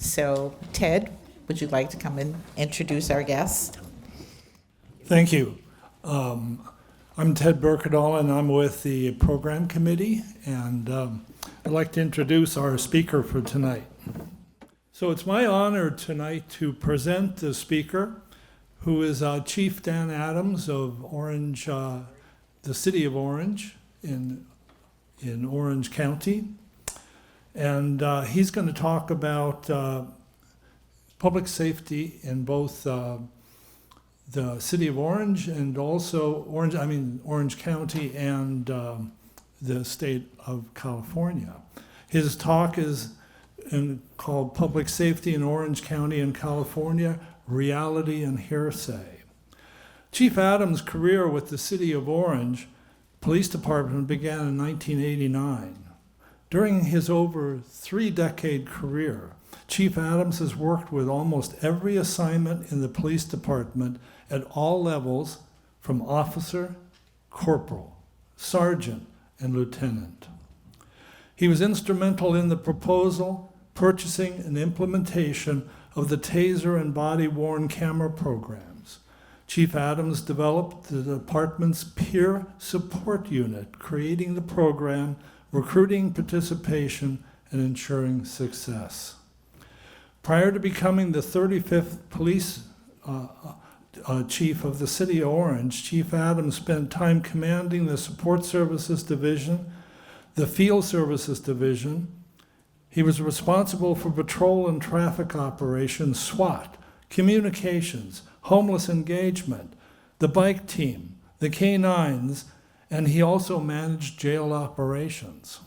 So Ted, would you like to come and introduce our guests? Thank you. I'm Ted Berkedal, and I'm with the program committee, and I'd like to introduce our speaker for tonight. So it's my honor tonight to present the speaker, who is Chief Dan Adams of Orange, the city of Orange in Orange County. And he's going to talk about public safety in both the city of Orange and also Orange County and the state of California. His talk is called Public Safety in Orange County and California, Reality and Hearsay. Chief Adams' career with the city of Orange Police Department began in 1989. During his over 3-decade career, Chief Adams has worked with almost every assignment in the police department at all levels, from officer, corporal, sergeant, and lieutenant. He was instrumental in the proposal, purchasing, and implementation of the taser and body-worn camera programs. Chief Adams developed the department's peer support unit, creating the program, recruiting participation, and ensuring success. Prior to becoming the 35th police chief of the city of Orange, Chief Adams spent time commanding the Support Services Division, the Field Services Division. He was responsible for patrol and traffic operations, SWAT, communications, homeless engagement, the bike team, the K-9s, and he also managed jail operations.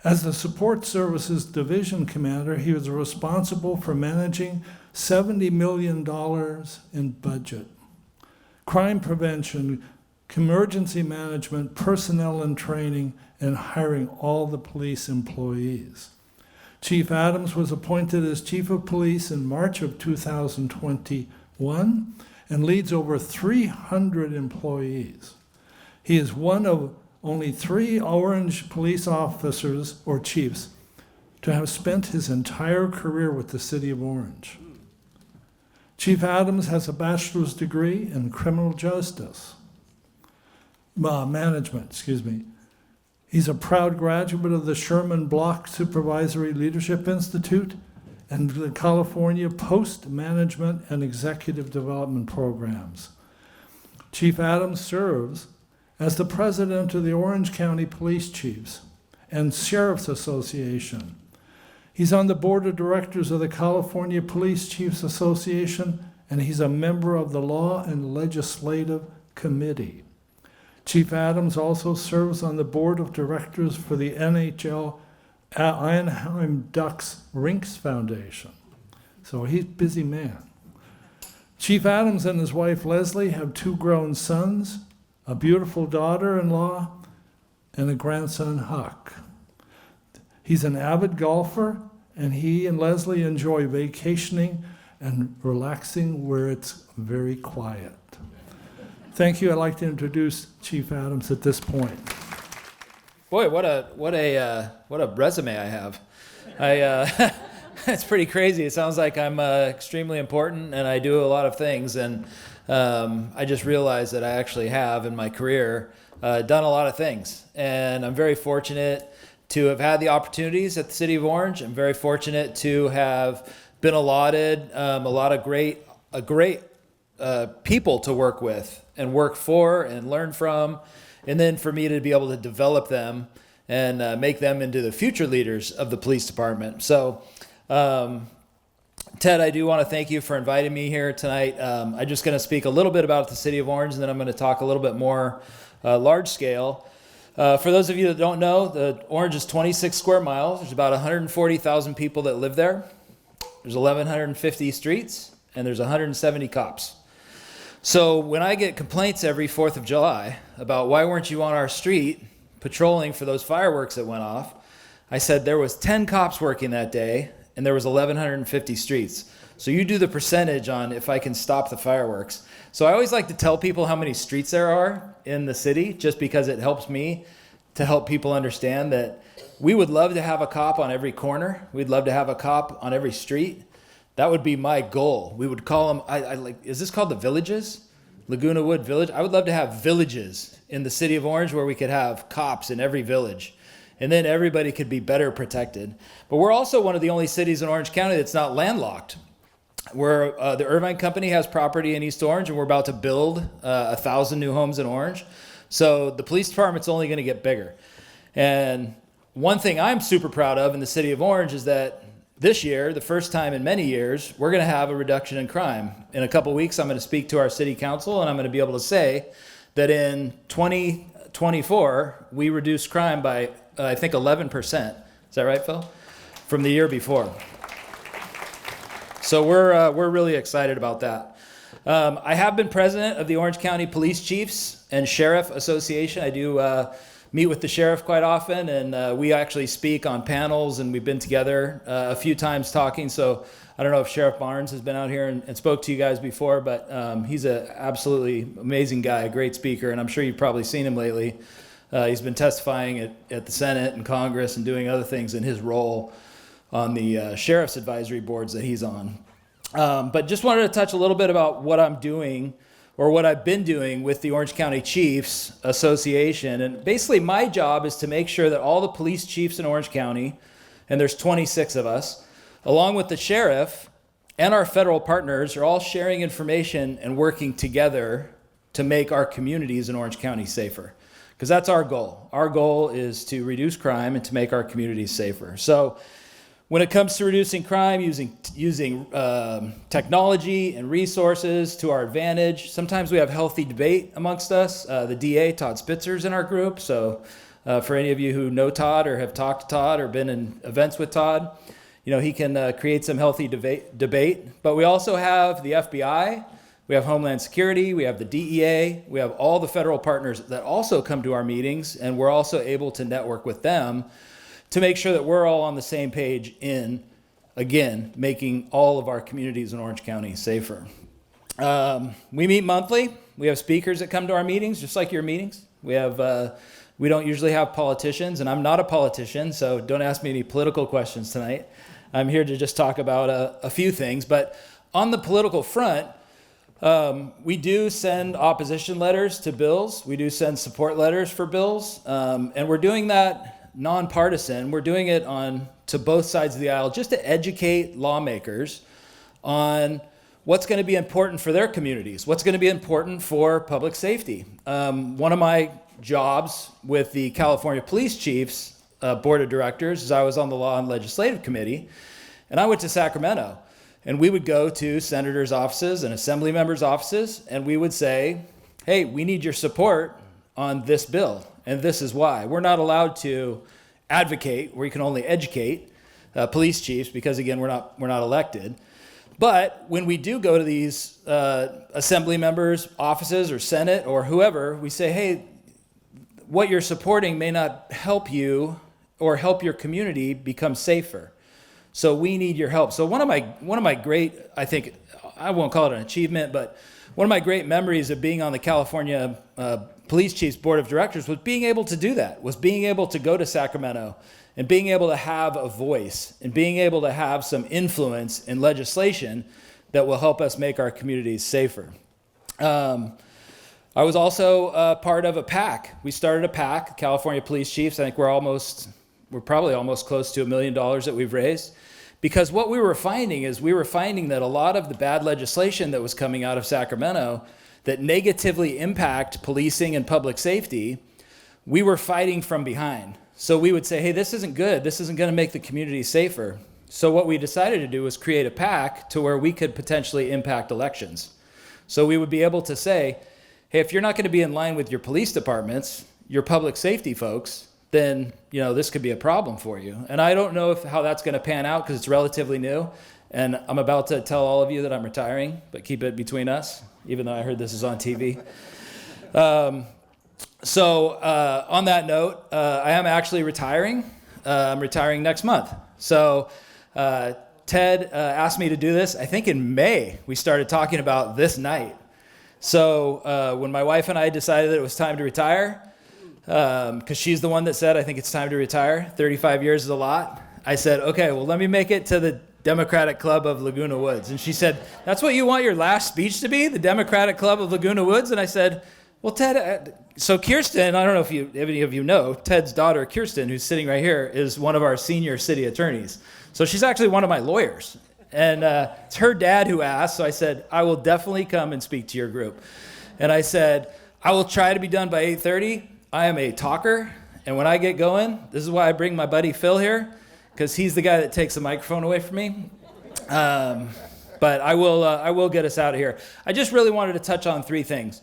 As the Support Services Division Commander, he was responsible for managing $70 million in budget, crime prevention, emergency management, personnel and training, and hiring all the police employees. Chief Adams was appointed as Chief of Police in March of 2021 and leads over 300 employees. He is one of only 3 Orange police officers or chiefs to have spent his entire career with the city of Orange. Chief Adams has a bachelor's degree in criminal justice management. He's a proud graduate of the Sherman Block Supervisory Leadership Institute and the California Post Management and Executive Development Programs. Chief Adams serves as the president of the Orange County Police Chiefs and Sheriff's Association. He's on the board of directors of the California Police Chiefs Association, and he's a member of the Law and Legislative Committee. Chief Adams also serves on the board of directors for the NHL Anaheim Ducks Rinks Foundation. So he's a busy man. Chief Adams and his wife Leslie have 2 grown sons, a beautiful daughter-in-law, and a grandson, Huck. He's an avid golfer, and he and Leslie enjoy vacationing and relaxing where it's very quiet. Thank you. I'd like to introduce Chief Adams at this point. Boy, what a resume I have. It's pretty crazy. It sounds like I'm extremely important, and I do a lot of things. And I just realized that I actually have in my career done a lot of things, and I'm very fortunate to have had the opportunities at the City of Orange. I'm very fortunate to have been allotted a lot of great people to work with and work for and learn from, and then for me to be able to develop them and make them into the future leaders of the police department. So, Ted, I do want to thank you for inviting me here tonight. I'm just going to speak a little bit about the City of Orange, and then I'm going to talk a little bit more large scale. For those of you that don't know, the Orange is 26 square miles. There's about 140,000 people that live there. There's 1,150 streets, and there's 170 cops. So when I get complaints every 4th of July about why weren't you on our street patrolling for those fireworks that went off, I said there was 10 cops working that day, and there was 1,150 streets. So you do the percentage on if I can stop the fireworks. So I always like to tell people how many streets there are in the city, just because it helps me to help people understand that we would love to have a cop on every corner. We'd love to have a cop on every street. That would be my goal. We would call them, I like, is this called the villages? Laguna Woods Village? I would love to have villages in the city of Orange where we could have cops in every village. And then everybody could be better protected. But we're also one of the only cities in Orange County that's not landlocked. We're, the Irvine Company has property in East Orange, and we're about to build 1,000 new homes in Orange. So the police department's only going to get bigger. And one thing I'm super proud of in the city of Orange is that this year, the first time in many years, we're going to have a reduction in crime. In a couple weeks, I'm going to speak to our city council, and I'm going to be able to say that in 2024, we reduced crime by, I think, 11%. Is that right, Phil? From the year before. So we're really excited about that. I have been president of the Orange County Police Chiefs and Sheriff Association. I do meet with the sheriff quite often, and we actually speak on panels, and we've been together a few times talking. So I don't know if Sheriff Barnes has been out here and spoke to you guys before, but he's an absolutely amazing guy, a great speaker, and I'm sure you've probably seen him lately. He's been testifying at the Senate and Congress and doing other things in his role on the sheriff's advisory boards that he's on. But just wanted to touch a little bit about what I'm doing, or what I've been doing with the Orange County Chiefs Association. And basically my job is to make sure that all the police chiefs in Orange County, and there's 26 of us, along with the sheriff and our federal partners, are all sharing information and working together to make our communities in Orange County safer. Because that's our goal. Our goal is to reduce crime and to make our communities safer. So when it comes to reducing crime, using technology and resources to our advantage, sometimes we have healthy debate amongst us. The DA, Todd Spitzer's in our group. So for any of you who know Todd or have talked to Todd or been in events with Todd, he can create some healthy debate. But we also have the FBI, we have Homeland Security, we have the DEA, we have all the federal partners that also come to our meetings, and we're also able to network with them to make sure that we're all on the same page in, again, making all of our communities in Orange County safer. We meet monthly. We have speakers that come to our meetings, just like your meetings. We don't usually have politicians, and I'm not a politician, so don't ask me any political questions tonight. I'm here to just talk about a few things. But on the political front, we do send opposition letters to bills. We do send support letters for bills, and we're doing that nonpartisan. We're doing it to both sides of the aisle just to educate lawmakers on what's going to be important for their communities, what's going to be important for public safety. One of my jobs with the California Police Chiefs Board of Directors is I was on the Law and Legislative Committee, and I went to Sacramento, and we would go to senators' offices and assembly members' offices, and we would say, hey, we need your support on this bill. And this is why. We're not allowed to advocate. We can only educate police chiefs because, again, we're not elected. But when we do go to these assembly members' offices or Senate or whoever, we say, hey, what you're supporting may not help you or help your community become safer. So we need your help. So one of my great, I think, I won't call it an achievement, but one of my great memories of being on the California Police Chiefs Board of Directors was being able to do that, was being able to go to Sacramento and being able to have a voice and being able to have some influence in legislation that will help us make our communities safer. I was also part of a PAC. We started a PAC, California Police Chiefs. I think we're probably almost close to $1 million that we've raised. Because what we were finding that a lot of the bad legislation that was coming out of Sacramento that negatively impact policing and public safety, we were fighting from behind. So we would say, hey, this isn't good. This isn't going to make the community safer. So what we decided to do was create a PAC to where we could potentially impact elections. So we would be able to say, hey, if you're not going to be in line with your police departments, your public safety folks, then this could be a problem for you. And I don't know how that's going to pan out because it's relatively new. And I'm about to tell all of you that I'm retiring, but keep it between us, even though I heard this is on TV. So on that note, I am actually retiring. I'm retiring next month. So Ted asked me to do this. I think in May, we started talking about this night. So when my wife and I decided that it was time to retire, because she's the one that said, I think it's time to retire. 35 years is a lot. I said, okay, well, let me make it to the Democratic Club of Laguna Woods. And she said, that's what you want your last speech to be, the Democratic Club of Laguna Woods? And I said, well, Ted, so Kirsten, I don't know if any of you know, Ted's daughter, Kirsten, who's sitting right here, is one of our senior city attorneys. So she's actually one of my lawyers. And it's her dad who asked, so I said, I will definitely come and speak to your group. And I said, I will try to be done by 8:30. I am a talker, and when I get going, this is why I bring my buddy Phil here, because he's the guy that takes the microphone away from me. But I will get us out of here. I just really wanted to touch on three things.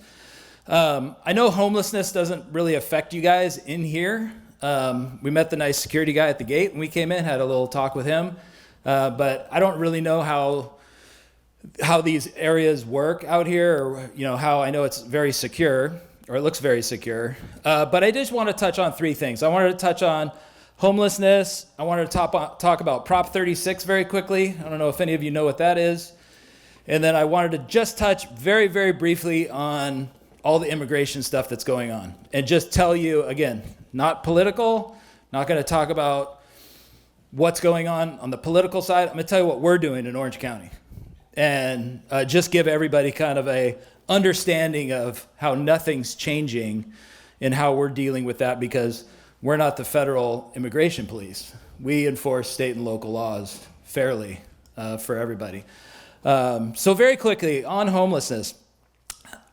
I know homelessness doesn't really affect you guys in here. We met the nice security guy at the gate when we came in, had a little talk with him. But I don't really know how these areas work out here, or how I know it's very secure, or it looks very secure. But I just want to touch on three things. I wanted to touch on homelessness. I wanted to talk about Prop 36 very quickly. I don't know if any of you know what that is. And then I wanted to just touch very, very briefly on all the immigration stuff that's going on. And just tell you, again, not political, not going to talk about what's going on the political side. I'm going to tell you what we're doing in Orange County. And just give everybody kind of a understanding of how nothing's changing and how we're dealing with that, because we're not the federal immigration police. We enforce state and local laws fairly for everybody. So very quickly, on homelessness,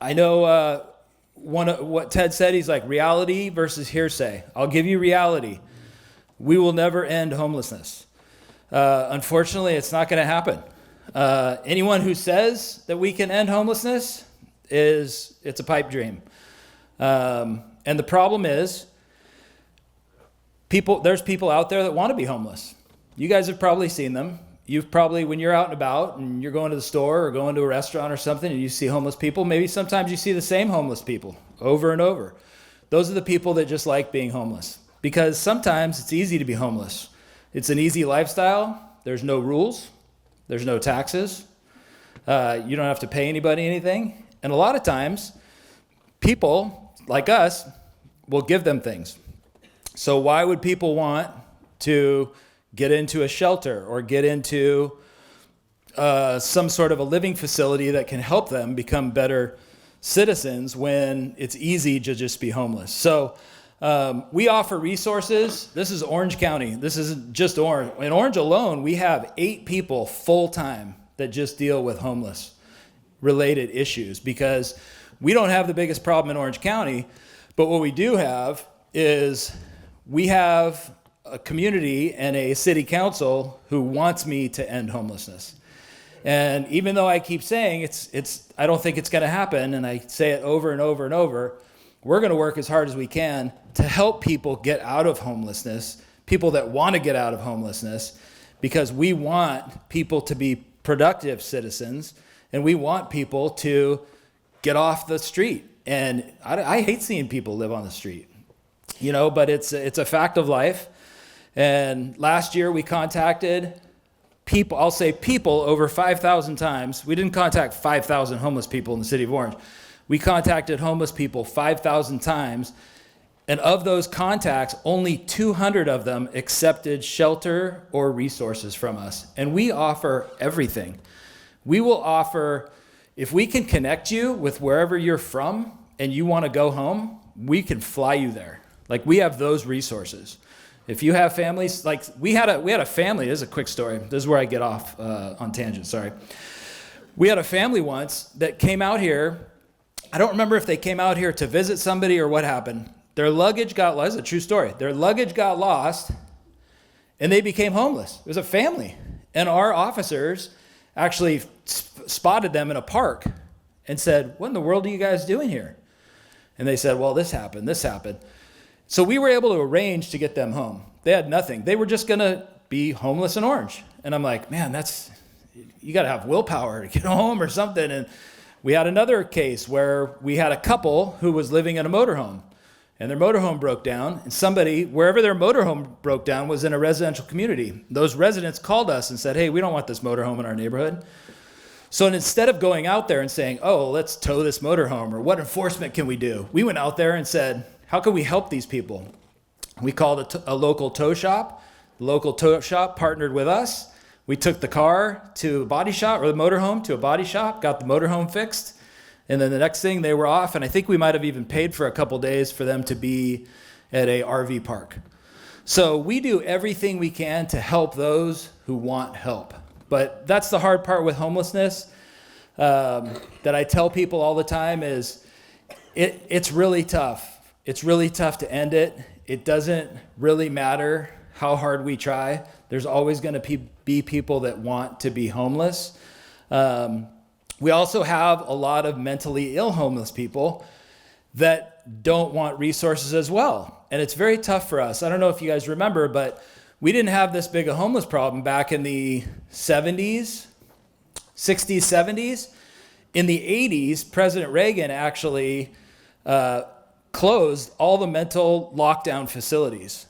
I know what Ted said, he's like reality versus hearsay. I'll give you reality. We will never end homelessness. Unfortunately, it's not going to happen. Anyone who says that we can end homelessness it's a pipe dream. And the problem is, there's people out there that want to be homeless. You guys have probably seen them. You've probably, when you're out and about and you're going to the store or going to a restaurant or something and you see homeless people, maybe sometimes you see the same homeless people over and over. Those are the people that just like being homeless, because sometimes it's easy to be homeless. It's an easy lifestyle. There's no rules. There's no taxes. You don't have to pay anybody anything. And a lot of times, people like us will give them things. So why would people want to get into a shelter or get into some sort of a living facility that can help them become better citizens when it's easy to just be homeless? So we offer resources. This is Orange County. This isn't just Orange. In Orange alone, we have 8 people full-time that just deal with homeless related issues, because we don't have the biggest problem in Orange County, but what we do have is we have a community and a city council who wants me to end homelessness. And even though I keep saying I don't think it's going to happen, and I say it over and over and over, we're going to work as hard as we can to help people get out of homelessness, people that want to get out of homelessness, because we want people to be productive citizens, and we want people to get off the street. And I hate seeing people live on the street, but it's a fact of life. And last year we contacted people, I'll say people, over 5,000 times. We didn't contact 5,000 homeless people in the city of Orange. We contacted homeless people 5,000 times. And of those contacts, only 200 of them accepted shelter or resources from us. And we offer everything. We will offer, if we can connect you with wherever you're from and you want to go home, we can fly you there. Like, we have those resources. If you have families, like we had a family, this is a quick story. This is where I get off on tangent, sorry. We had a family once that came out here. I don't remember if they came out here to visit somebody or what happened. Their luggage got lost. It's a true story. Their luggage got lost and they became homeless. It was a family. And our officers actually spotted them in a park and said, "What in the world are you guys doing here?" And they said, "Well, this happened. So we were able to arrange to get them home. They had nothing. They were just going to be homeless in Orange. And I'm like, man, you got to have willpower to get home or something. And we had another case where we had a couple who was living in a motorhome, and their motorhome broke down, and somebody, wherever their motorhome broke down, was in a residential community. Those residents called us and said, "Hey, we don't want this motorhome in our neighborhood." So instead of going out there and saying, "Oh, let's tow this motorhome," or "What enforcement can we do?" we went out there and said, how can we help these people? We called a local tow shop. The local tow shop partnered with us. We took the car to a body shop, or the motorhome to a body shop, got the motorhome fixed. And then the next thing, they were off. And I think we might have even paid for a couple days for them to be at a RV park. So we do everything we can to help those who want help. But that's the hard part with homelessness that I tell people all the time is it's really tough. It's really tough to end it. It doesn't really matter how hard we try. There's always going to be people that want to be homeless. We also have a lot of mentally ill homeless people that don't want resources as well. And it's very tough for us. I don't know if you guys remember, but we didn't have this big a homeless problem back in the 70s, 60s, 70s. In the 80s, President Reagan actually closed all the mental lockdown facilities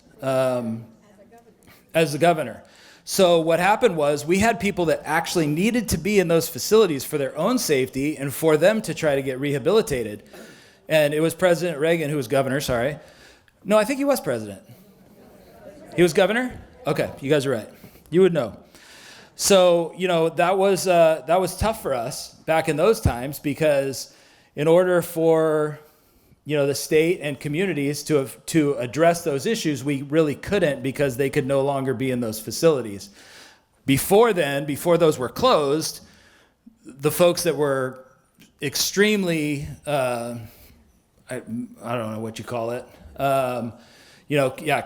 as the governor. So what happened was we had people that actually needed to be in those facilities for their own safety and for them to try to get rehabilitated. And it was President Reagan who was governor, sorry. No, I think he was president. He was governor? Okay, you guys are right. You would know. So, that was tough for us back in those times because in order for, the state and communities to address those issues, we really couldn't because they could no longer be in those facilities. Before those were closed, the folks that were extremely, I don't know what you call it,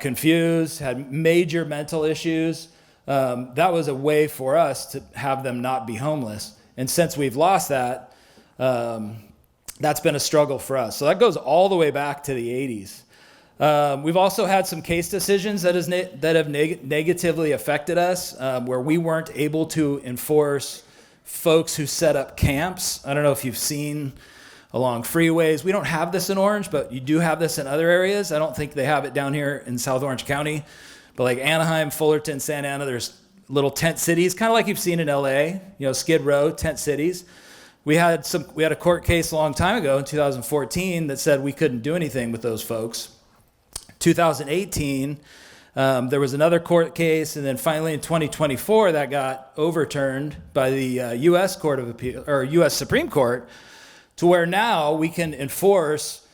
confused, had major mental issues. That was a way for us to have them not be homeless. And since we've lost that, that's been a struggle for us. So that goes all the way back to the 80s. We've also had some case decisions that have negatively affected us, where we weren't able to enforce folks who set up camps. I don't know if you've seen along freeways. We don't have this in Orange, but you do have this in other areas. I don't think they have it down here in South Orange County. But like Anaheim, Fullerton, Santa Ana, there's little tent cities, kind of like you've seen in LA, Skid Row, tent cities. We had a court case a long time ago in 2014 that said we couldn't do anything with those folks. 2018, there was another court case, and then finally in 2024 that got overturned by the U.S. Court of Appeal or U.S. Supreme Court, to where now we can enforce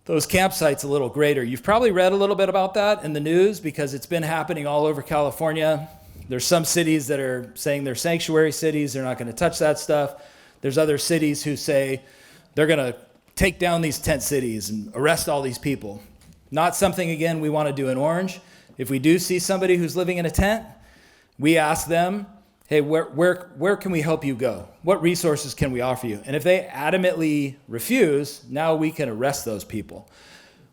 those campsites a little greater. You've probably read a little bit about that in the news because it's been happening all over California. There's some cities that are saying they're sanctuary cities. They're not going to touch that stuff. There's other cities who say they're going to take down these tent cities and arrest all these people. Not something, again, we want to do in Orange. If we do see somebody who's living in a tent, we ask them, hey, where can we help you go? What resources can we offer you? And if they adamantly refuse, now we can arrest those people.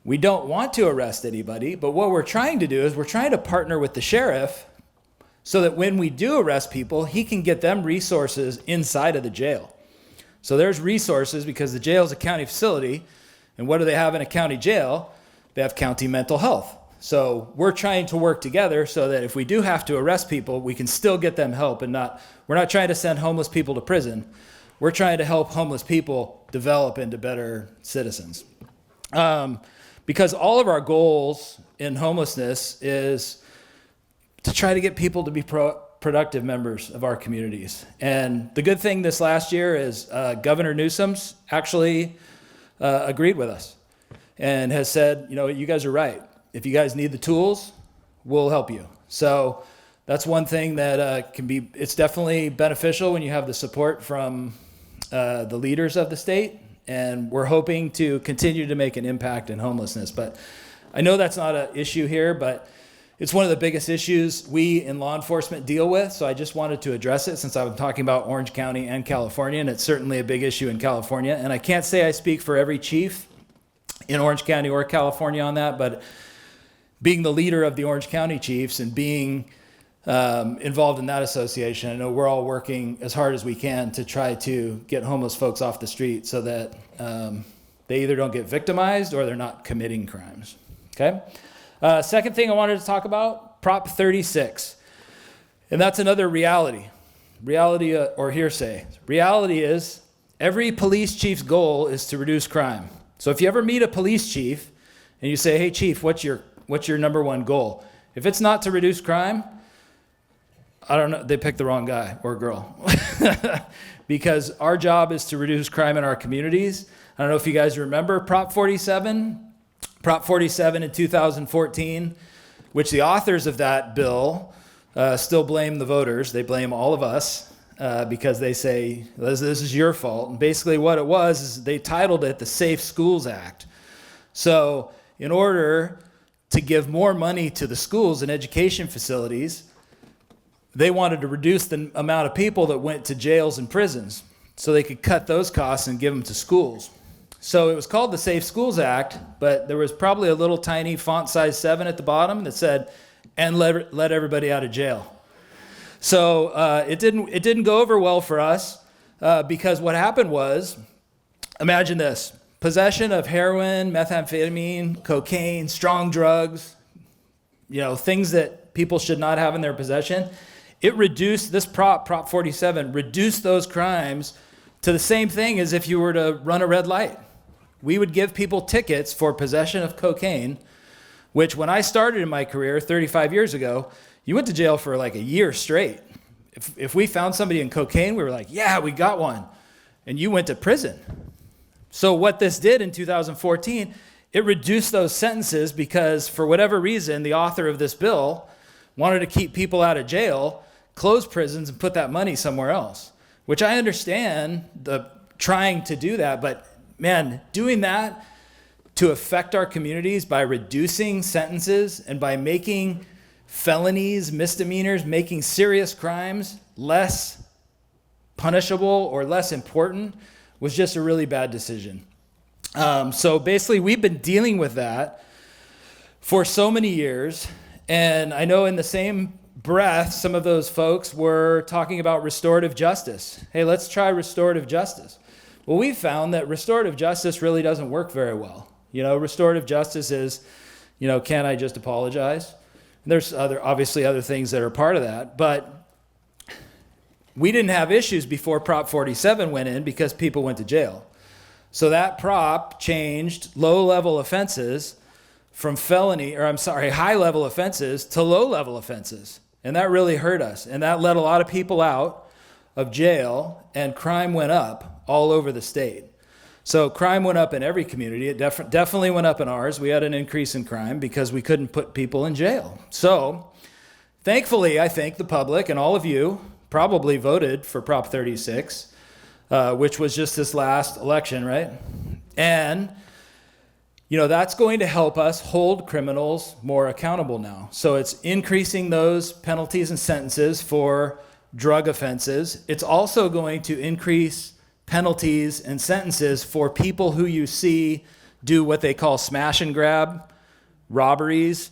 We don't want to arrest anybody, but what we're trying to do is we're trying to partner with the sheriff so that when we do arrest people, he can get them resources inside of the jail. So there's resources because the jail is a county facility. And what do they have in a county jail? They have county mental health. So we're trying to work together so that if we do have to arrest people, we can still get them help and we're not trying to send homeless people to prison. We're trying to help homeless people develop into better citizens. Because all of our goals in homelessness is to try to get people to be productive members of our communities. And the good thing this last year is Governor Newsom's actually agreed with us and has said, you guys are right. If you guys need the tools, we'll help you. So that's one thing that it's definitely beneficial when you have the support from the leaders of the state. And we're hoping to continue to make an impact in homelessness. But I know that's not an issue here, but it's one of the biggest issues we in law enforcement deal with. So I just wanted to address it since I'm talking about Orange County and California, and it's certainly a big issue in California. And I can't say I speak for every chief in Orange County or California on that, but being the leader of the Orange County Chiefs and being involved in that association, I know we're all working as hard as we can to try to get homeless folks off the street so that they either don't get victimized or they're not committing crimes. Okay? Second thing I wanted to talk about, Prop 36. And that's another reality or hearsay. Reality is every police chief's goal is to reduce crime. So if you ever meet a police chief and you say, hey, chief, what's your number one goal? If it's not to reduce crime, I don't know, they picked the wrong guy or girl. Because our job is to reduce crime in our communities. I don't know if you guys remember Prop 47 in 2014, which the authors of that bill still blame the voters. They blame all of us because they say, this is your fault. And basically what it was is they titled it the Safe Schools Act. So in order to give more money to the schools and education facilities, they wanted to reduce the amount of people that went to jails and prisons so they could cut those costs and give them to schools. So it was called the Safe Schools Act, but there was probably a little tiny font size 7 at the bottom that said, and let everybody out of jail. So it didn't go over well for us because what happened was, imagine this, possession of heroin, methamphetamine, cocaine, strong drugs, things that people should not have in their possession. It reduced, this Prop 47, reduced those crimes to the same thing as if you were to run a red light. We would give people tickets for possession of cocaine, which when I started in my career 35 years ago, you went to jail for like a year straight. If we found somebody in cocaine, we were like, yeah, we got one. And you went to prison. So what this did in 2014, it reduced those sentences because for whatever reason, the author of this bill wanted to keep people out of jail, close prisons, and put that money somewhere else, which I understand the trying to do that, but man, doing that to affect our communities by reducing sentences and by making felonies, misdemeanors, making serious crimes less punishable or less important was just a really bad decision. So basically, we've been dealing with that for so many years, and I know in the same breath, some of those folks were talking about restorative justice. Hey, let's try restorative justice. Well, we've found that restorative justice really doesn't work very well. Restorative justice is, can I just apologize? There's obviously other things that are part of that, but we didn't have issues before Prop 47 went in because people went to jail. So that prop changed low-level offenses from high-level offenses to low-level offenses. And that really hurt us. And that let a lot of people out of jail, and crime went up all over the state. So crime went up in every community. It definitely went up in ours. We had an increase in crime because we couldn't put people in jail. So thankfully, I think the public and all of you probably voted for Prop 36, which was just this last election, right? And that's going to help us hold criminals more accountable now. So it's increasing those penalties and sentences for drug offenses. It's also going to increase penalties and sentences for people who you see do what they call smash and grab robberies.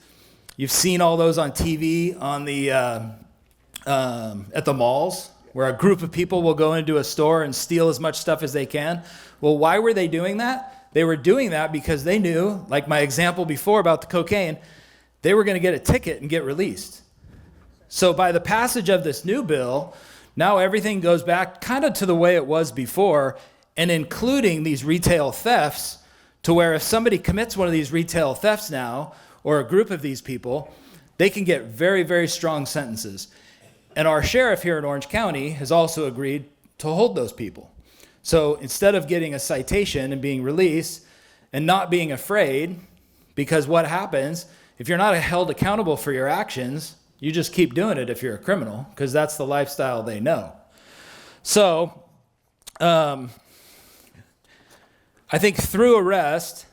You've seen all those on TV on the at the malls, where a group of people will go into a store and steal as much stuff as they can. Well, why were they doing that? They were doing that because they knew, like my example before about the cocaine, they were going to get a ticket and get released. So by the passage of this new bill, now everything goes back kind of to the way it was before, and including these retail thefts, to where if somebody commits one of these retail thefts now, or a group of these people, they can get very, very strong sentences. And our sheriff here in Orange County has also agreed to hold those people. So instead of getting a citation and being released and not being afraid, because what happens, if you're not held accountable for your actions, you just keep doing it if you're a criminal, because that's the lifestyle they know. So I think through arrest,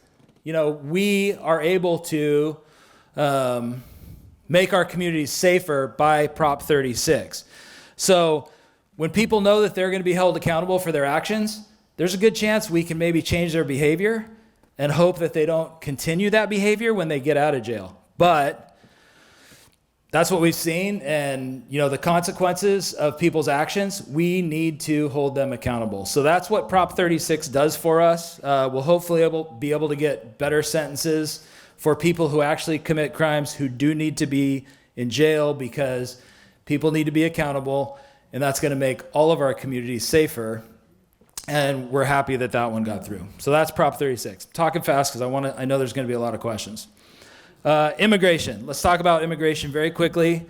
we are able to make our communities safer by Prop 36. So when people know that they're going to be held accountable for their actions, there's a good chance we can maybe change their behavior and hope that they don't continue that behavior when they get out of jail. But that's what we've seen, and the consequences of people's actions, we need to hold them accountable. So that's what Prop 36 does for us. We'll hopefully be able to get better sentences for people who actually commit crimes who do need to be in jail, because people need to be accountable, and that's going to make all of our communities safer. And we're happy that that one got through. So that's Prop 36. I'm talking fast because I know there's going to be a lot of questions. Immigration. Let's talk about immigration very quickly.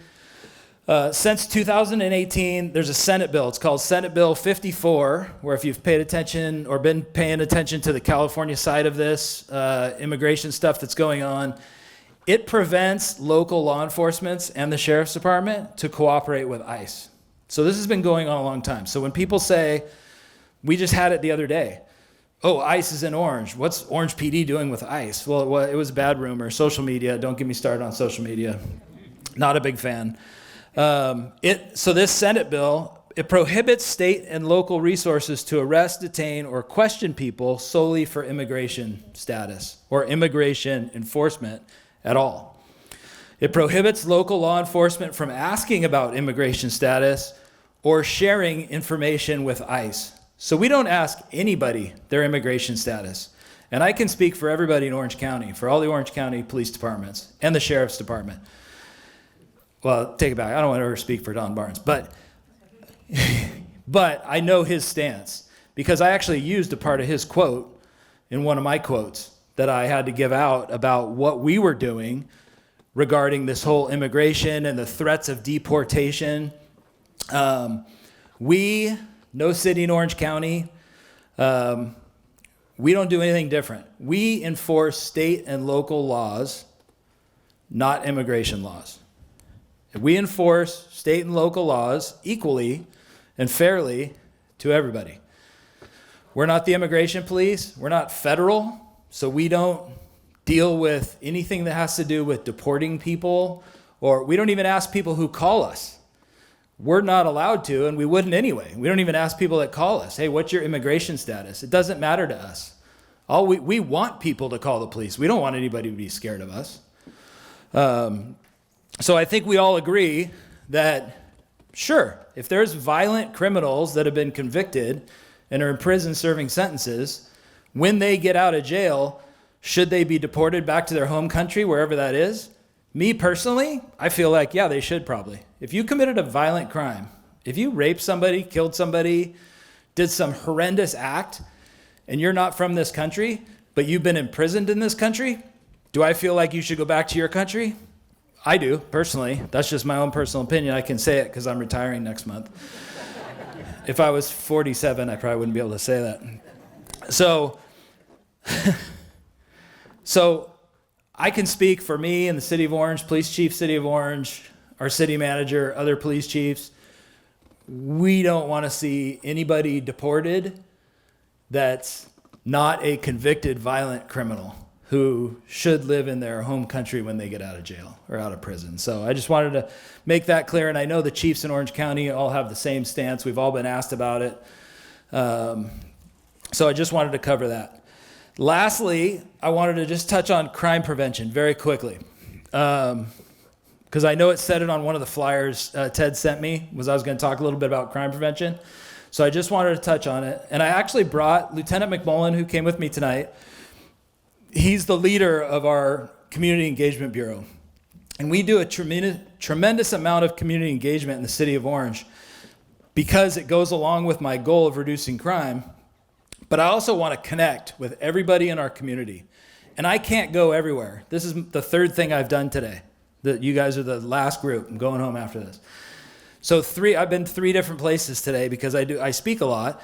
Since 2018, there's a Senate bill. It's called Senate Bill 54, where if you've paid attention or been paying attention to the California side of this immigration stuff that's going on, it prevents local law enforcement and the sheriff's department to cooperate with ICE. So this has been going on a long time. So when people say, we just had it the other day, oh, ICE is in Orange. What's Orange PD doing with ICE? Well, it was a bad rumor. Social media, don't get me started on social media. Not a big fan. So this Senate bill, it prohibits state and local resources to arrest, detain, or question people solely for immigration status or immigration enforcement at all. It prohibits local law enforcement from asking about immigration status or sharing information with ICE. So we don't ask anybody their immigration status. And I can speak for everybody in Orange County, for all the Orange County police departments and the sheriff's department. Well, take it back. I don't want to ever speak for Don Barnes, but I know his stance because I actually used a part of his quote in one of my quotes that I had to give out about what we were doing regarding this whole immigration and the threats of deportation. No city in Orange County, we don't do anything different. We enforce state and local laws, not immigration laws. We enforce state and local laws equally and fairly to everybody. We're not the immigration police. We're not federal, so we don't deal with anything that has to do with deporting people, or we don't even ask people who call us. We're not allowed to, and we wouldn't anyway. We don't even ask people that call us, hey, what's your immigration status? It doesn't matter to us. We want people to call the police. We don't want anybody to be scared of us. So I think we all agree that, sure, if there's violent criminals that have been convicted and are in prison serving sentences, when they get out of jail, should they be deported back to their home country, wherever that is? Me personally, I feel like, yeah, they should probably. If you committed a violent crime, if you raped somebody, killed somebody, did some horrendous act, and you're not from this country, but you've been imprisoned in this country, do I feel like you should go back to your country? I do, personally. That's just my own personal opinion. I can say it because I'm retiring next month. If I was 47, I probably wouldn't be able to say that. So I can speak for me and the City of Orange, Police Chief, City of Orange, our city manager, other police chiefs. We don't want to see anybody deported that's not a convicted violent criminal who should live in their home country when they get out of jail or out of prison. So I just wanted to make that clear. And I know the chiefs in Orange County all have the same stance. We've all been asked about it. So I just wanted to cover that. Lastly, I wanted to just touch on crime prevention very quickly. Because I know it said it on one of the flyers Ted sent me, I was going to talk a little bit about crime prevention. So I just wanted to touch on it. And I actually brought Lieutenant McMullen, who came with me tonight. He's the leader of our Community Engagement Bureau. And we do a tremendous amount of community engagement in the city of Orange because it goes along with my goal of reducing crime. But I also want to connect with everybody in our community. And I can't go everywhere. This is the third thing I've done today. You guys are the last group. I'm going home after this. So I've been 3 different places today because I speak a lot.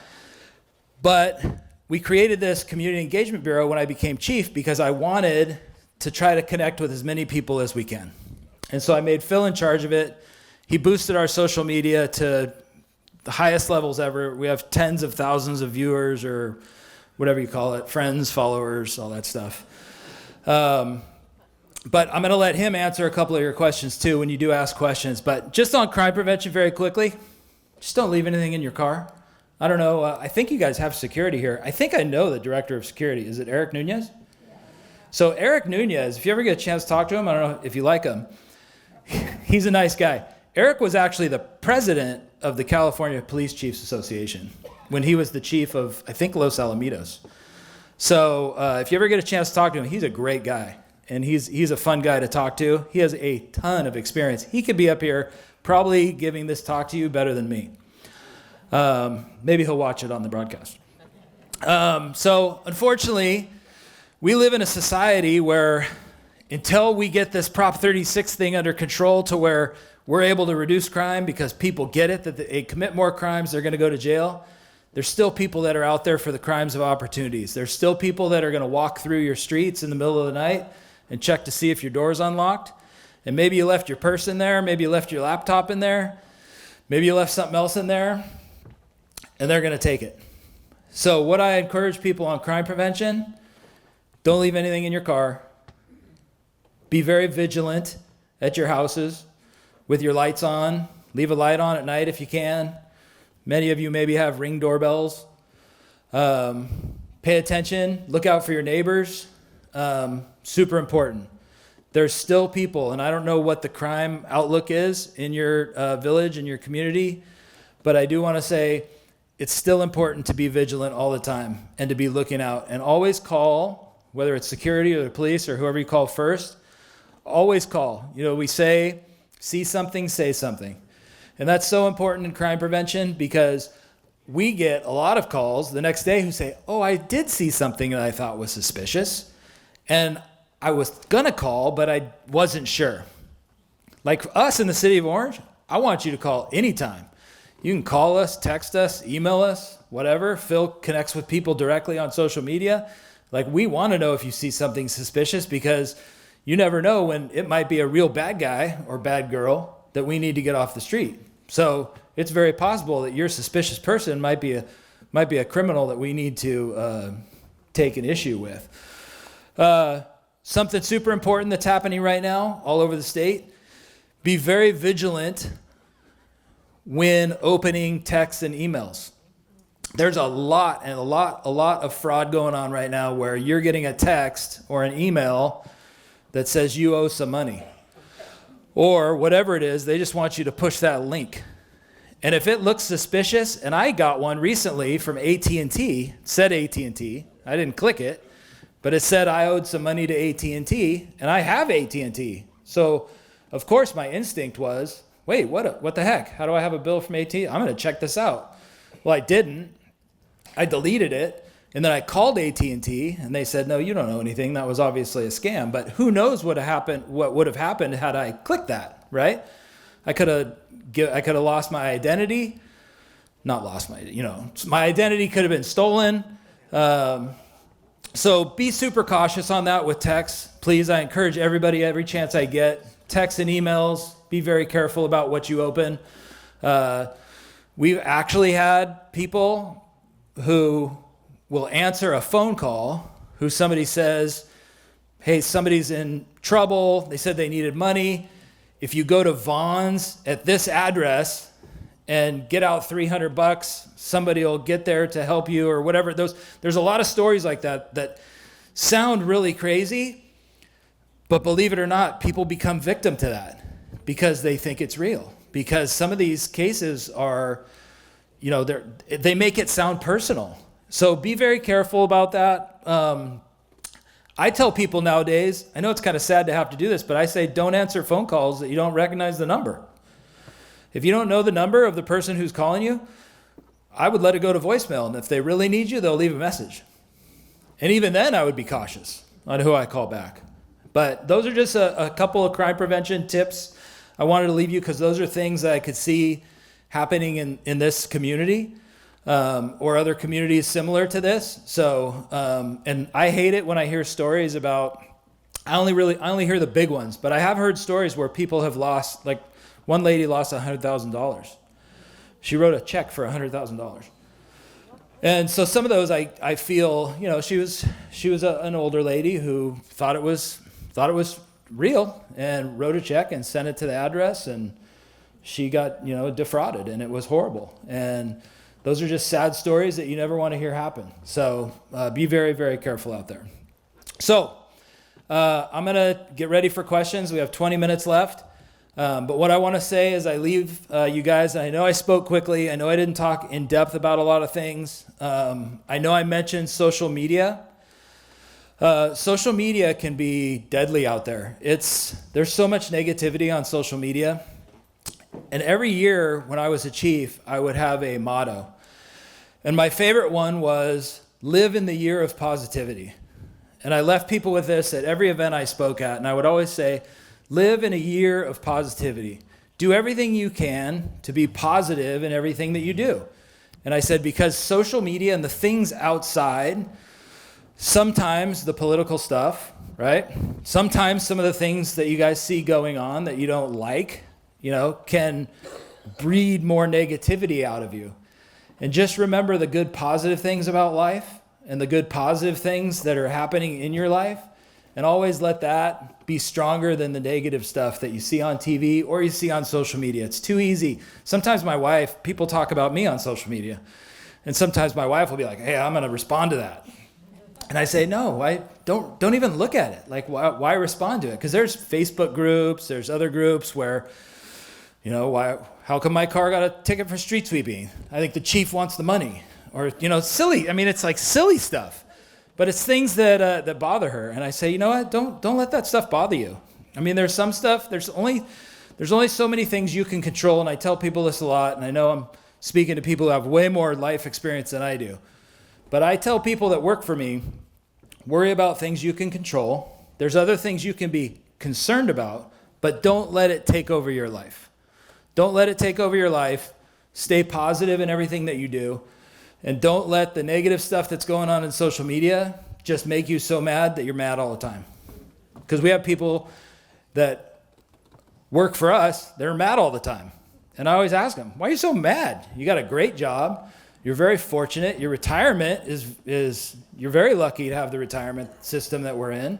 But we created this Community Engagement Bureau when I became chief because I wanted to try to connect with as many people as we can. And so I made Phil in charge of it. He boosted our social media to the highest levels ever. We have tens of thousands of viewers or whatever you call it, friends, followers, all that stuff. But I'm going to let him answer a couple of your questions too when you do ask questions. But just on crime prevention very quickly, just don't leave anything in your car. I don't know. I think you guys have security here. I think I know the director of security. Is it Eric Nunez? Yeah. So Eric Nunez, if you ever get a chance to talk to him, I don't know if you like him. He's a nice guy. Eric was actually the president of the California Police Chiefs Association when he was the chief of, I think, Los Alamitos. So if you ever get a chance to talk to him, he's a great guy. And he's a fun guy to talk to. He has a ton of experience. He could be up here probably giving this talk to you better than me. Maybe he'll watch it on the broadcast. So unfortunately, we live in a society where until we get this Prop 36 thing under control to where we're able to reduce crime because people get it, that they commit more crimes, they're going to go to jail. There's still people that are out there for the crimes of opportunities. There's still people that are going to walk through your streets in the middle of the night and check to see if your door's unlocked. And maybe you left your purse in there. Maybe you left your laptop in there. Maybe you left something else in there. And they're going to take it. So what I encourage people on crime prevention, don't leave anything in your car. Be very vigilant at your houses with your lights on. Leave a light on at night if you can. Many of you maybe have Ring doorbells. Pay attention. Look out for your neighbors. Super important. There's still people, and I don't know what the crime outlook is in your village, in your community, but I do want to say it's still important to be vigilant all the time and to be looking out. And always call, whether it's security or the police or whoever you call first, always call. You know, we say, see something, say something. And that's so important in crime prevention because we get a lot of calls the next day who say, oh, I did see something that I thought was suspicious. And I was going to call, but I wasn't sure. Like us in the city of Orange, I want you to call anytime. You can call us, text us, email us, whatever. Phil connects with people directly on social media. Like, we want to know if you see something suspicious because you never know when it might be a real bad guy or bad girl that we need to get off the street. So it's very possible that your suspicious person might be a criminal that we need to take an issue with. Something super important that's happening right now all over the state, be very vigilant when opening texts and emails. There's a lot of fraud going on right now where you're getting a text or an email that says you owe some money. Or whatever it is, they just want you to push that link. And if it looks suspicious, and I got one recently from AT&T, said AT&T, I didn't click it, but it said I owed some money to AT&T, and I have AT&T. So, of course, my instinct was, wait, what the heck? How do I have a bill from AT&T? I'm going to check this out. Well, I didn't. I deleted it, and then I called AT&T, and they said, no, you don't know anything. That was obviously a scam. But who knows what would have happened had I clicked that, right? I could have lost my identity. Not lost my identity could have been stolen. So be super cautious on that with texts. Please, I encourage everybody, every chance I get, texts and emails, be very careful about what you open. We've actually had people who will answer a phone call who somebody says, hey, somebody's in trouble. They said they needed money. If you go to Vaughn's at this address and get out $300, somebody will get there to help you or whatever. There's a lot of stories like that sound really crazy, but believe it or not, people become victim to that because they think it's real. Because some of these cases are, they make it sound personal. So be very careful about that. I tell people nowadays, I know it's kind of sad to have to do this, but I say don't answer phone calls that you don't recognize the number. If you don't know the number of the person who's calling you, I would let it go to voicemail. And if they really need you, they'll leave a message. And even then, I would be cautious on who I call back. But those are just a couple of crime prevention tips I wanted to leave you because those are things that I could see happening in this community or other communities similar to this. So, and I hate it when I hear stories about, I only hear the big ones, but I have heard stories where people have lost, like one lady lost $100,000. She wrote a check for $100,000. And so some of those I feel, she was an older lady who thought it was real and wrote a check and sent it to the address, and she got, defrauded, and it was horrible. And those are just sad stories that you never want to hear happen. So be very, very careful out there. So I'm going to get ready for questions. We have 20 minutes left. But what I want to say as I leave you guys, and I know I spoke quickly. I know I didn't talk in depth about a lot of things. I know I mentioned social media. Social media can be deadly out there. There's so much negativity on social media. And every year when I was a chief, I would have a motto. And my favorite one was, live in the year of positivity. And I left people with this at every event I spoke at, and I would always say, live in a year of positivity. Do everything you can to be positive in everything that you do. And I said, because social media and the things outside, sometimes the political stuff, right? Sometimes some of the things that you guys see going on that you don't like, can breed more negativity out of you. And just remember the good positive things about life and the good positive things that are happening in your life, and always let that be stronger than the negative stuff that you see on TV or you see on social media. It's too easy. Sometimes people talk about me on social media, and sometimes my wife will be like, hey, I'm going to respond to that. And I say, no, don't even look at it. Like, why respond to it? Because there's Facebook groups, there's other groups where, how come my car got a ticket for street sweeping? I think the chief wants the money. Or, silly. I mean, it's like silly stuff. But it's things that bother her. And I say, you know what? Don't let that stuff bother you. I mean, there's some stuff, there's only so many things you can control. And I tell people this a lot, and I know I'm speaking to people who have way more life experience than I do. But I tell people that work for me, worry about things you can control. There's other things you can be concerned about, but don't let it take over your life. Don't let it take over your life. Stay positive in everything that you do. And don't let the negative stuff that's going on in social media just make you so mad that you're mad all the time. Because we have people that work for us, they're mad all the time. And I always ask them, why are you so mad? You got a great job. You're very fortunate. Your retirement is you're very lucky to have the retirement system that we're in.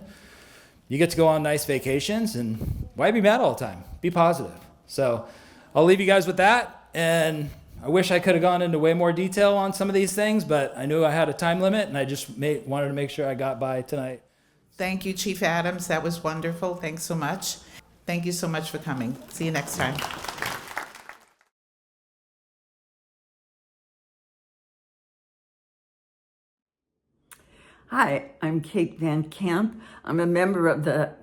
You get to go on nice vacations, and why be mad all the time? Be positive. So I'll leave you guys with that. And I wish I could have gone into way more detail on some of these things, but I knew I had a time limit, and I just wanted to make sure I got by tonight. Thank you, Chief Adams. That was wonderful. Thanks so much. Thank you so much for coming. See you next time. Hi, I'm Kate Van Camp. I'm a member of the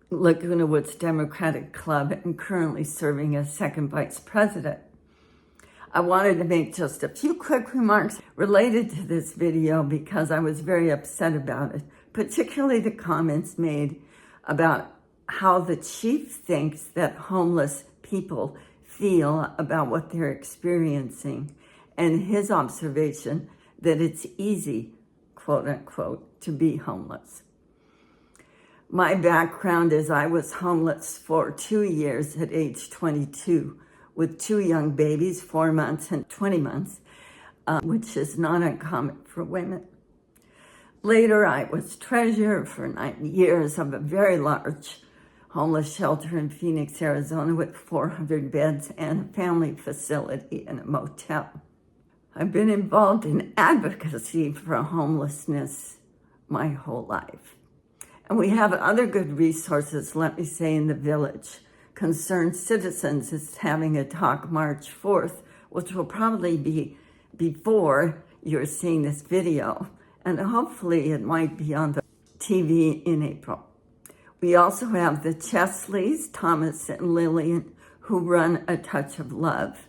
Laguna Woods Democratic Club and currently serving as second vice president. I wanted to make just a few quick remarks related to this video because I was very upset about it, particularly the comments made about how the chief thinks that homeless people feel about what they're experiencing, and his observation that it's easy, quote unquote, to be homeless. My background is I was homeless for 2 years at age 22 with 2 young babies, 4 months and 20 months, which is not uncommon for women. Later, I was treasurer for 9 years of a very large homeless shelter in Phoenix, Arizona with 400 beds and a family facility and a motel. I've been involved in advocacy for homelessness my whole life. And we have other good resources, let me say, in the village. Concerned Citizens is having a talk March 4th, which will probably be before you're seeing this video. And hopefully it might be on the TV in April. We also have the Chesleys, Thomas and Lillian, who run A Touch of Love.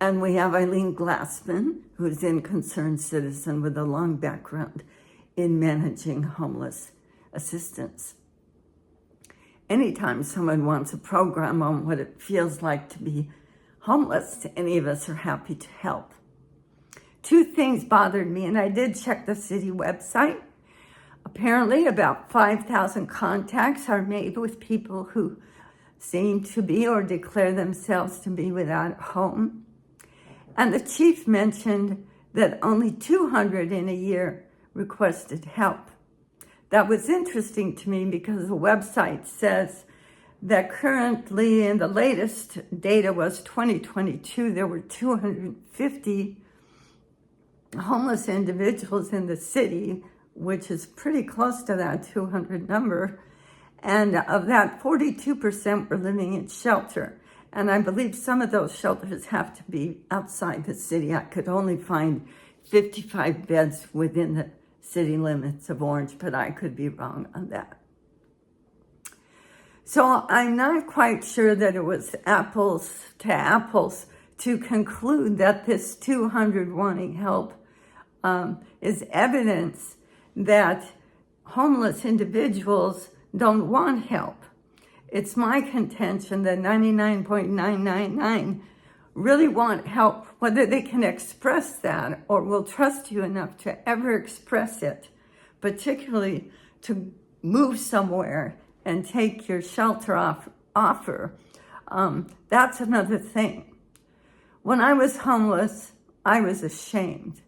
And we have Eileen Glassman, who's in Concerned Citizen with a long background in managing homeless assistance. Anytime someone wants a program on what it feels like to be homeless, any of us are happy to help. 2 things bothered me, and I did check the city website. Apparently, about 5,000 contacts are made with people who seem to be or declare themselves to be without a home. And the chief mentioned that only 200 in a year requested help. That was interesting to me because the website says that currently, in the latest data was 2022, there were 250 homeless individuals in the city, which is pretty close to that 200 number. And of that, 42% were living in shelter. And I believe some of those shelters have to be outside the city. I could only find 55 beds within the city limits of Orange, but I could be wrong on that. So I'm not quite sure that it was apples to conclude that this 200 wanting help is evidence that homeless individuals don't want help. It's my contention that 99.999 really want help, whether they can express that or will trust you enough to ever express it, particularly to move somewhere and take your shelter offer. That's another thing. When I was homeless, I was ashamed.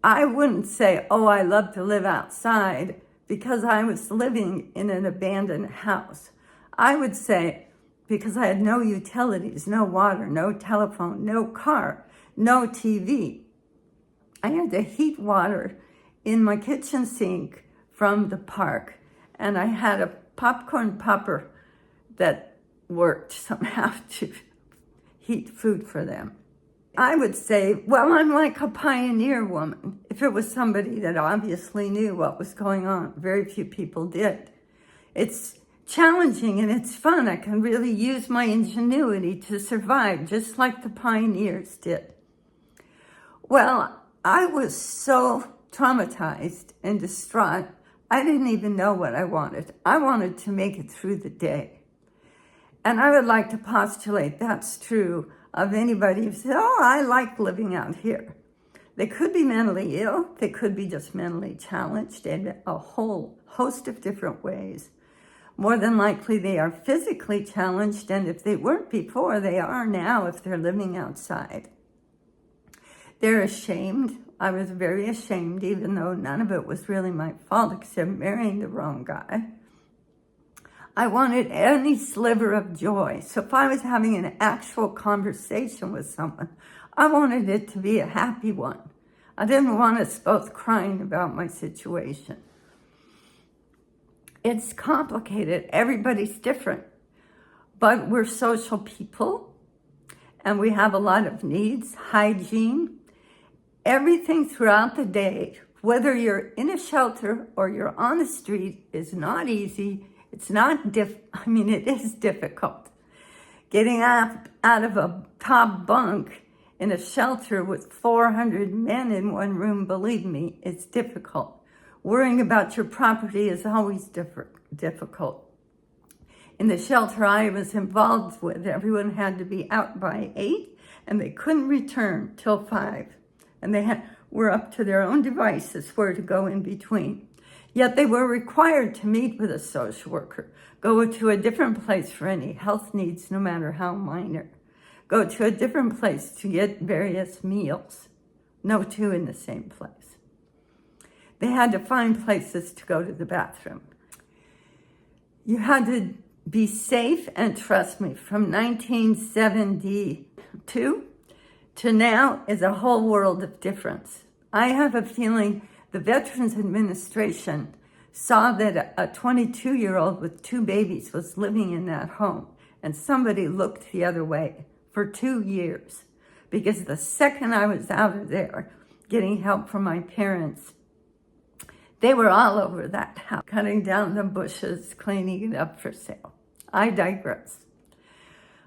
I wouldn't say, oh, I love to live outside, because I was living in an abandoned house. I would say, because I had no utilities, no water, no telephone, no car, no TV. I had to heat water in my kitchen sink from the park, and I had a popcorn popper that worked somehow to heat food for them. I would say, well, I'm like a pioneer woman. If it was somebody that obviously knew what was going on, very few people did. It's challenging and it's fun. I can really use my ingenuity to survive, just like the pioneers did. Well, I was so traumatized and distraught, I didn't even know what I wanted. I wanted to make it through the day. And I would like to postulate that's true of anybody who says, oh, I like living out here. They could be mentally ill. They could be just mentally challenged in a whole host of different ways. More than likely, they are physically challenged, and if they weren't before, they are now if they're living outside. They're ashamed. I was very ashamed, even though none of it was really my fault except marrying the wrong guy. I wanted any sliver of joy. So if I was having an actual conversation with someone, I wanted it to be a happy one. I didn't want us both crying about my situation. It's complicated. Everybody's different. But we're social people, and we have a lot of needs, hygiene, everything throughout the day, whether you're in a shelter or you're on the street, is not easy. It's not it is difficult. Getting out of a top bunk in a shelter with 400 men in one room, believe me, it's difficult. Worrying about your property is always difficult. In the shelter I was involved with, everyone had to be out by 8, and they couldn't return till 5. And they were up to their own devices where to go in between. Yet they were required to meet with a social worker, go to a different place for any health needs, no matter how minor, go to a different place to get various meals, no two in the same place. They had to find places to go to the bathroom. You had to be safe, and trust me, from 1972 to now is a whole world of difference. I have a feeling the Veterans Administration saw that a 22-year-old with 2 babies was living in that home, and somebody looked the other way for 2 years. Because the second I was out of there getting help from my parents, they were all over that house, cutting down the bushes, cleaning it up for sale. I digress.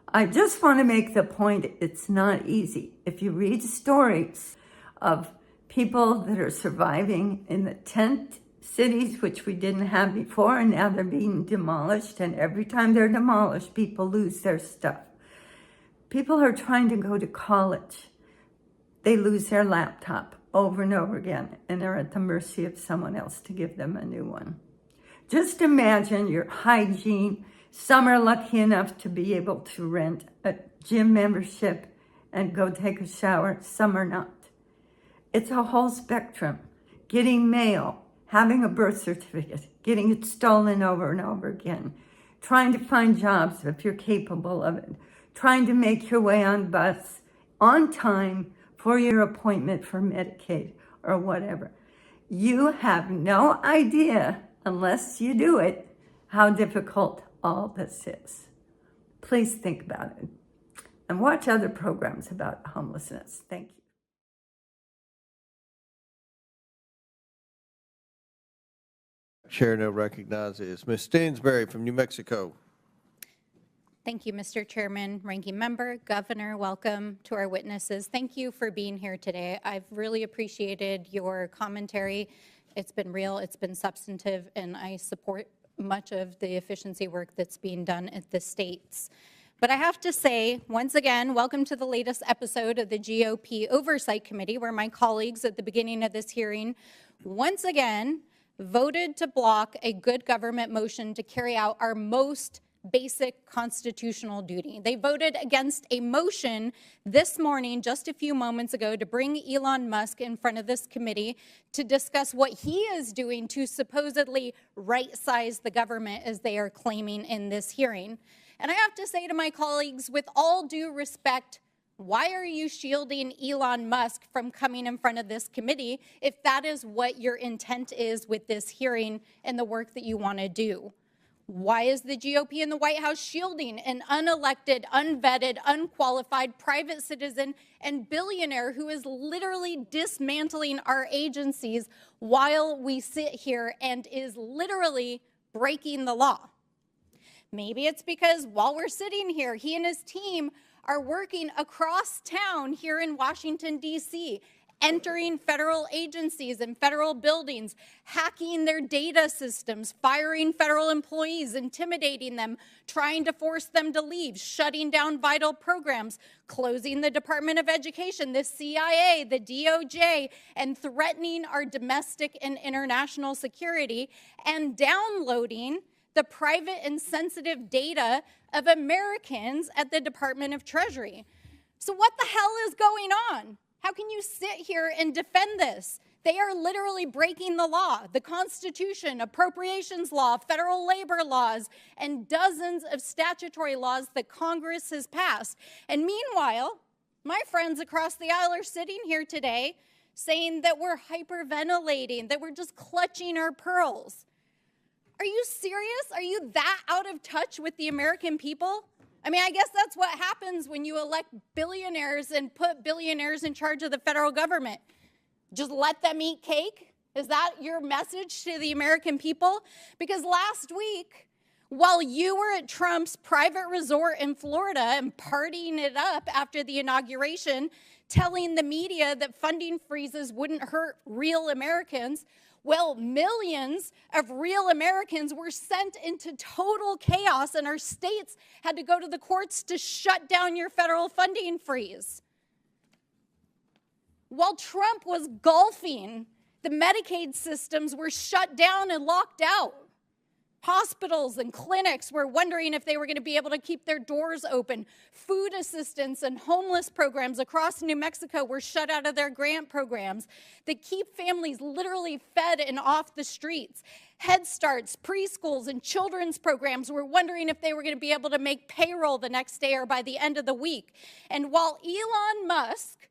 I just want to make the point, it's not easy. If you read stories of people that are surviving in the tent cities, which we didn't have before, and now they're being demolished, and every time they're demolished, people lose their stuff. People are trying to go to college. They lose their laptop over and over again, and they're at the mercy of someone else to give them a new one. Just imagine your hygiene. Some are lucky enough to be able to rent a gym membership and go take a shower. Some are not. It's a whole spectrum. Getting mail, having a birth certificate, getting it stolen over and over again, trying to find jobs if you're capable of it, trying to make your way on bus on time for your appointment for Medicaid or whatever. You have no idea, unless you do it, how difficult all this is. Please think about it and watch other programs about homelessness. Thank you. Chair now recognizes Ms. Stansberry from New Mexico. Thank you, Mr. Chairman, Ranking Member, Governor. Welcome to our witnesses. Thank you for being here today. I've really appreciated your commentary. It's been real, it's been substantive, and I support much of the efficiency work that's being done at the states. But I have to say, once again, welcome to the latest episode of the GOP Oversight Committee, where my colleagues at the beginning of this hearing once again voted to block a good government motion to carry out our most basic constitutional duty. They voted against a motion this morning, just a few moments ago, to bring Elon Musk in front of this committee to discuss what he is doing to supposedly right-size the government, as they are claiming in this hearing. And I have to say to my colleagues, with all due respect, why are you shielding Elon Musk from coming in front of this committee if that is what your intent is with this hearing and the work that you want to do? Why is the GOP in the White House shielding an unelected, unvetted, unqualified private citizen and billionaire who is literally dismantling our agencies while we sit here and is literally breaking the law? Maybe it's because while we're sitting here, he and his team are working across town here in Washington, D.C., entering federal agencies and federal buildings, hacking their data systems, firing federal employees, intimidating them, trying to force them to leave, shutting down vital programs, closing the Department of Education, the CIA, the DOJ, and threatening our domestic and international security, and downloading the private and sensitive data of Americans at the Department of Treasury. So what the hell is going on? How can you sit here and defend this? They are literally breaking the law, the Constitution, appropriations law, federal labor laws, and dozens of statutory laws that Congress has passed. And meanwhile, my friends across the aisle are sitting here today saying that we're hyperventilating, that we're just clutching our pearls. Are you serious? Are you that out of touch with the American people? I mean, I guess that's what happens when you elect billionaires and put billionaires in charge of the federal government. Just let them eat cake? Is that your message to the American people? Because last week, while you were at Trump's private resort in Florida and partying it up after the inauguration, telling the media that funding freezes wouldn't hurt real Americans, well, millions of real Americans were sent into total chaos, and our states had to go to the courts to shut down your federal funding freeze. While Trump was golfing, the Medicaid systems were shut down and locked out. Hospitals and clinics were wondering if they were going to be able to keep their doors open. Food assistance and homeless programs across New Mexico were shut out of their grant programs that keep families literally fed and off the streets. Head Starts, preschools, and children's programs were wondering if they were going to be able to make payroll the next day or by the end of the week. And while Elon Musk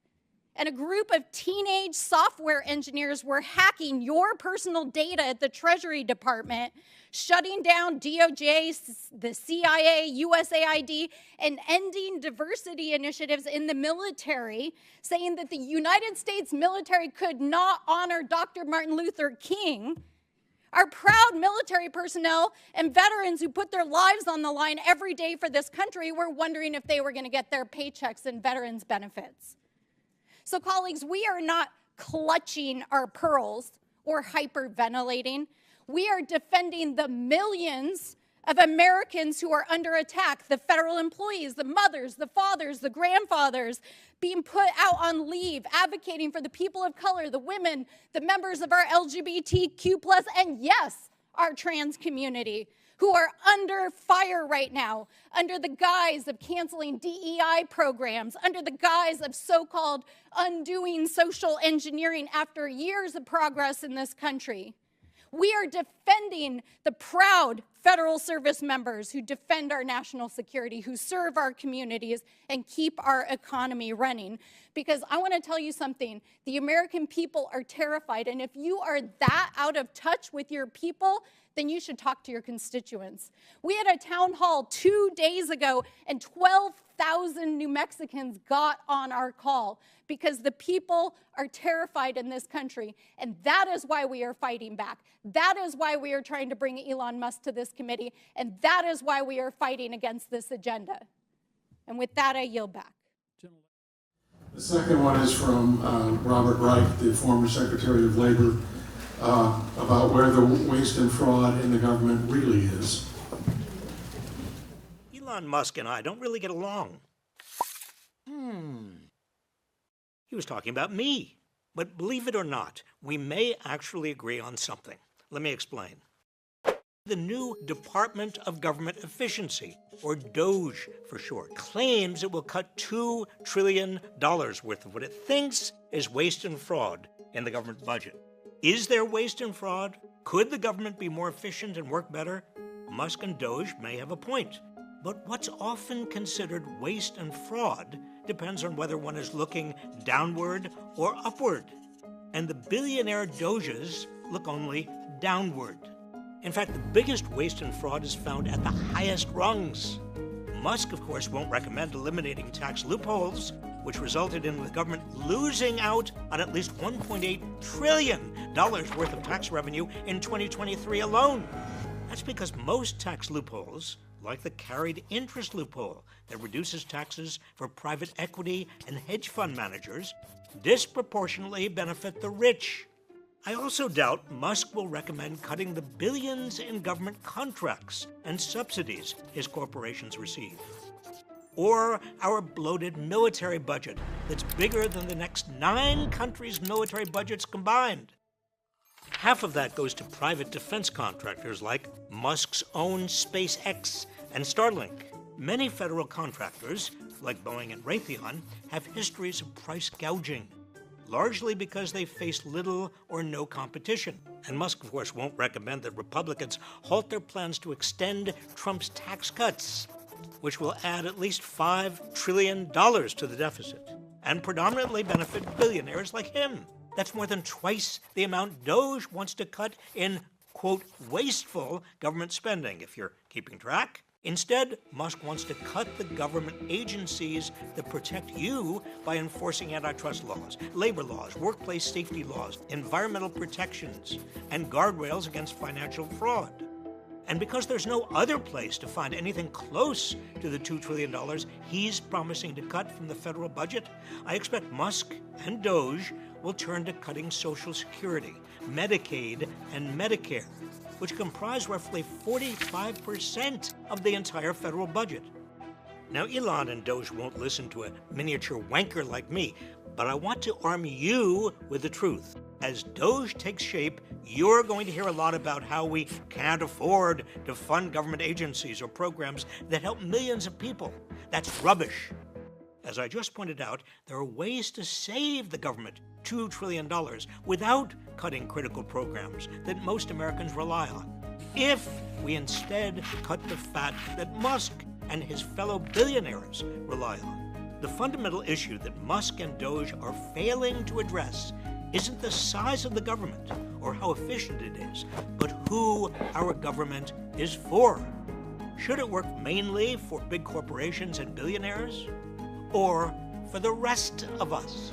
and a group of teenage software engineers were hacking your personal data at the Treasury Department, shutting down DOJ, the CIA, USAID, and ending diversity initiatives in the military, saying that the United States military could not honor Dr. Martin Luther King, our proud military personnel and veterans who put their lives on the line every day for this country were wondering if they were going to get their paychecks and veterans benefits. So, colleagues, we are not clutching our pearls or hyperventilating. We are defending the millions of Americans who are under attack, the federal employees, the mothers, the fathers, the grandfathers, being put out on leave, advocating for the people of color, the women, the members of our LGBTQ+, and yes, our trans community, who are under fire right now, under the guise of canceling DEI programs, under the guise of so-called undoing social engineering after years of progress in this country. We are defending the proud federal service members who defend our national security, who serve our communities, and keep our economy running. Because I want to tell you something, the American people are terrified, and if you are that out of touch with your people, then you should talk to your constituents. We had a town hall 2 days ago, and 12,000 New Mexicans got on our call because the people are terrified in this country, and that is why we are fighting back. That is why we are trying to bring Elon Musk to this committee, and that is why we are fighting against this agenda. And with that, I yield back. The second one is from Robert Reich, the former Secretary of Labor, about where the waste and fraud in the government really is. Elon Musk and I don't really get along. He was talking about me. But believe it or not, we may actually agree on something. Let me explain. The new Department of Government Efficiency, or DOGE for short, claims it will cut $2 trillion worth of what it thinks is waste and fraud in the government budget. Is there waste and fraud? Could the government be more efficient and work better? Musk and DOGE may have a point. But what's often considered waste and fraud depends on whether one is looking downward or upward. And the billionaire Doges look only downward. In fact, the biggest waste and fraud is found at the highest rungs. Musk, of course, won't recommend eliminating tax loopholes, which resulted in the government losing out on at least $1.8 trillion worth of tax revenue in 2023 alone. That's because most tax loopholes, like the carried interest loophole that reduces taxes for private equity and hedge fund managers, disproportionately benefit the rich. I also doubt Musk will recommend cutting the billions in government contracts and subsidies his corporations receive. Or our bloated military budget that's bigger than the next 9 countries' military budgets combined. Half of that goes to private defense contractors like Musk's own SpaceX and Starlink. Many federal contractors, like Boeing and Raytheon, have histories of price gouging, largely because they face little or no competition. And Musk, of course, won't recommend that Republicans halt their plans to extend Trump's tax cuts, which will add at least $5 trillion to the deficit and predominantly benefit billionaires like him. That's more than twice the amount DOGE wants to cut in, quote, wasteful government spending, if you're keeping track. Instead, Musk wants to cut the government agencies that protect you by enforcing antitrust laws, labor laws, workplace safety laws, environmental protections, and guardrails against financial fraud. And because there's no other place to find anything close to the $2 trillion he's promising to cut from the federal budget, I expect Musk and DOGE will turn to cutting Social Security, Medicaid, and Medicare, which comprise roughly 45% of the entire federal budget. Now, Elon and DOGE won't listen to a miniature wanker like me, but I want to arm you with the truth. As DOGE takes shape, you're going to hear a lot about how we can't afford to fund government agencies or programs that help millions of people. That's rubbish. As I just pointed out, there are ways to save the government $2 trillion without cutting critical programs that most Americans rely on. If we instead cut the fat that Musk and his fellow billionaires rely on. The fundamental issue that Musk and DOGE are failing to address isn't the size of the government or how efficient it is, but who our government is for. Should it work mainly for big corporations and billionaires, or for the rest of us?